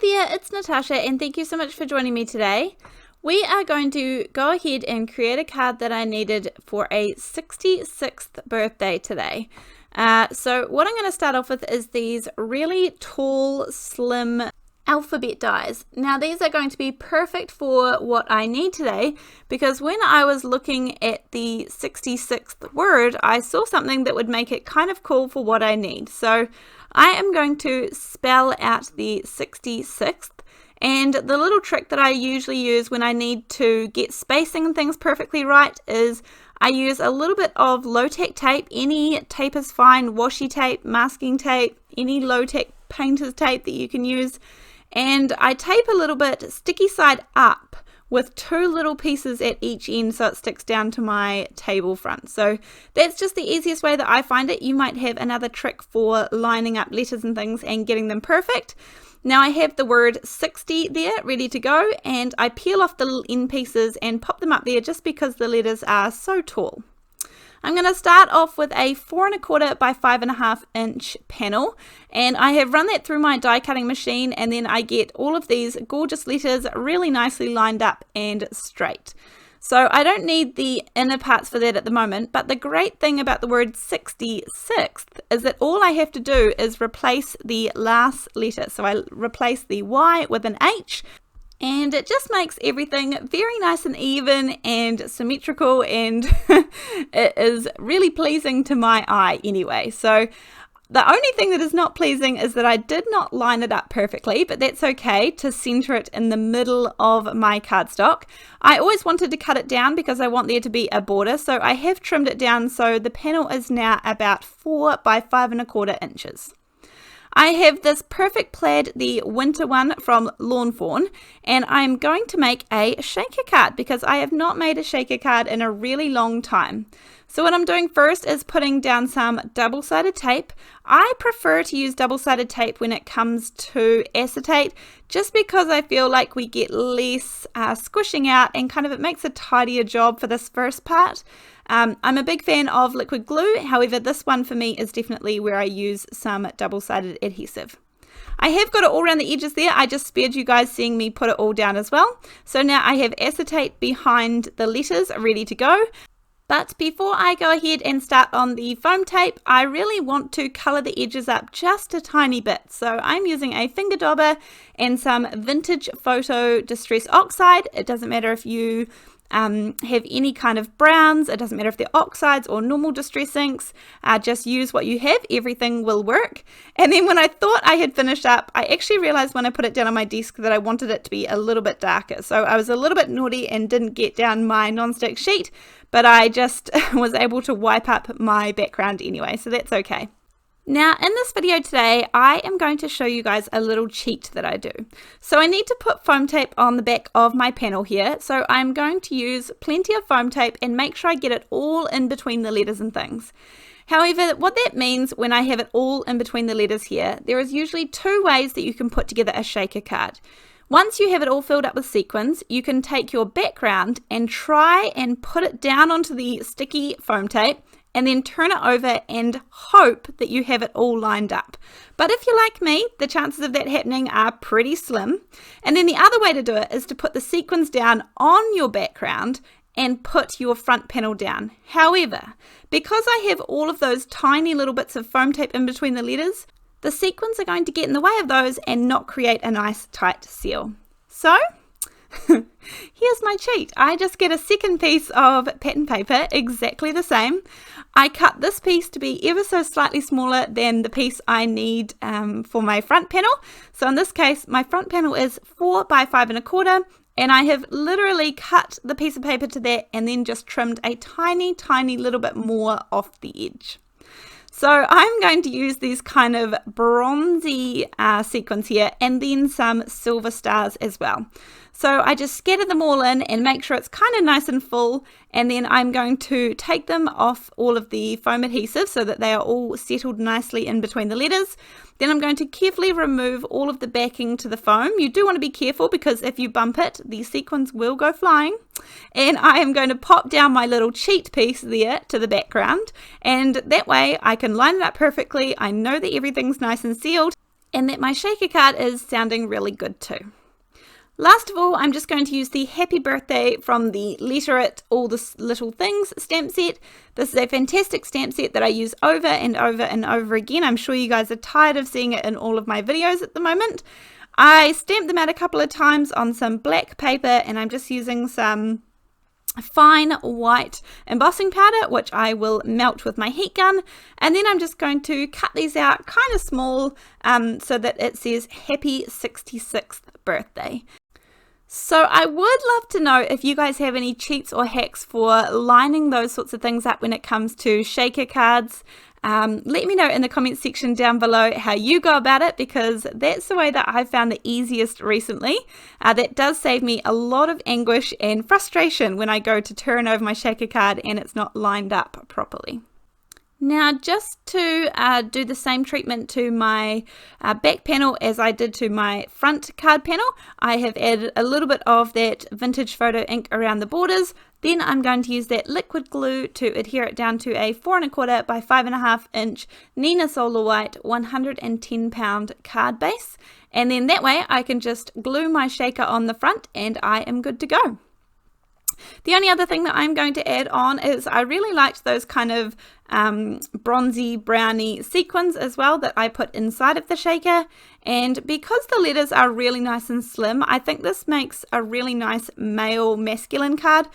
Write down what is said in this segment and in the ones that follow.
there, it's Natasha and thank you so much for joining me today. We are going to go ahead and create a card that I needed for a 66th birthday today. So what I'm going to start off with is these really tall, slim alphabet dies. Now these are going to be perfect for what I need today because when I was looking at the 66th word, I saw something that would make it kind of cool for what I need. So I am going to spell out the 66th, and the little trick that I usually use when I need to get spacing and things perfectly right is I use a little bit of low-tech tape. Any tape is fine, washi tape, masking tape, any low-tech painter's tape that you can use, and I tape a little bit sticky side up with two little pieces at each end so it sticks down to my table front. So that's just the easiest way that I find it. You might have another trick for lining up letters and things and getting them perfect. Now I have the word 60 there ready to go, and I peel off the little end pieces and pop them up there just because the letters are so tall. I'm going to start off with a 4 1/4 by 5 1/2 panel, and I have run that through my die cutting machine, and then I get all of these gorgeous letters really nicely lined up and straight. So I don't need the inner parts for that at the moment, but the great thing about the word 66th is that all I have to do is replace the last letter. So I replace the Y with an H, and it just makes everything very nice and even and symmetrical, and it is really pleasing to my eye anyway. So the only thing that is not pleasing is that I did not line it up perfectly, but that's okay to center it in the middle of my cardstock. I always wanted to cut it down because I want there to be a border, so I have trimmed it down so the panel is now about 4 by 5 1/4 inches. I have this perfect plaid, the winter one from Lawn Fawn, and I'm going to make a shaker card because I have not made a shaker card in a really long time. So what I'm doing first is putting down some double-sided tape. I prefer to use double-sided tape when it comes to acetate, just because I feel like we get less squishing out, and kind of it makes a tidier job for this first part. I'm a big fan of liquid glue, however this one for me is definitely where I use some double-sided adhesive. I have got it all around the edges there. I just spared you guys seeing me put it all down as well. So now I have acetate behind the letters ready to go. But before I go ahead and start on the foam tape, I really want to colour the edges up just a tiny bit. So I'm using a finger dauber and some vintage photo distress oxide. It doesn't matter if you have any kind of browns, it doesn't matter if they're oxides or normal distress inks, just use what you have, everything will work. And then when I thought I had finished up, I actually realized when I put it down on my desk that I wanted it to be a little bit darker. So I was a little bit naughty and didn't get down my non-stick sheet, but I just was able to wipe up my background anyway, so that's okay. Now in this video today, I am going to show you guys a little cheat that I do. So I need to put foam tape on the back of my panel here, so I'm going to use plenty of foam tape and make sure I get it all in between the letters and things. However, what that means when I have it all in between the letters here, there is usually two ways that you can put together a shaker card. Once you have it all filled up with sequins, you can take your background and try and put it down onto the sticky foam tape, and then turn it over and hope that you have it all lined up. But if you're like me, the chances of that happening are pretty slim. And then the other way to do it is to put the sequins down on your background and put your front panel down. However, because I have all of those tiny little bits of foam tape in between the letters, the sequins are going to get in the way of those and not create a nice tight seal. So here's my cheat. I just get a second piece of pattern paper, exactly the same. I cut this piece to be ever so slightly smaller than the piece I need for my front panel. So in this case, my front panel is 4 by 5 1/4, and I have literally cut the piece of paper to that and then just trimmed a tiny little bit more off the edge. So I'm going to use these kind of bronzy sequins here, and then some silver stars as well. So I just scatter them all in and make sure it's kind of nice and full, and then I'm going to take them off all of the foam adhesive so that they are all settled nicely in between the letters. Then I'm going to carefully remove all of the backing to the foam. You do want to be careful because if you bump it, the sequins will go flying. And I am going to pop down my little cheat piece there to the background, and that way I can line it up perfectly. I know that everything's nice and sealed. and that my shaker card is sounding really good too. Last of all, I'm just going to use the Happy Birthday from the Letter It All the Little Things stamp set. This is a fantastic stamp set that I use over and over and over again. I'm sure you guys are tired of seeing it in all of my videos at the moment. I stamped them out a couple of times on some black paper, and I'm just using some fine white embossing powder, which I will melt with my heat gun, and then I'm just going to cut these out kind of small so that it says Happy 66th Birthday. So I would love to know if you guys have any cheats or hacks for lining those sorts of things up when it comes to shaker cards. Let me know in the comments section down below how you go about it, because that's the way that I've found the easiest recently. That does save me a lot of anguish and frustration when I go to turn over my shaker card and it's not lined up properly. Now, just to do the same treatment to my back panel as I did to my front card panel, I have added a little bit of that vintage photo ink around the borders. Then I'm going to use that liquid glue to adhere it down to a 4 1/4 by 5.5 inch Nina Solar White 110 pound card base. And then that way I can just glue my shaker on the front and I am good to go. The only other thing that I'm going to add on is I really liked those kind of bronzy browny sequins as well that I put inside of the shaker, and because the letters are really nice and slim, I think this makes a really nice male masculine card.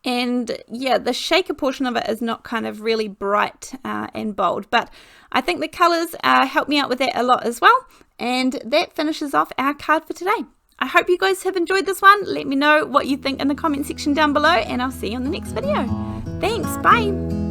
And yeah, the shaker portion of it is not kind of really bright and bold, but I think the colors help me out with that a lot as well. And that finishes off our card for today. I hope you guys have enjoyed this one. Let me know what you think in the comment section down below, and I'll see you on the next video. Thanks, bye!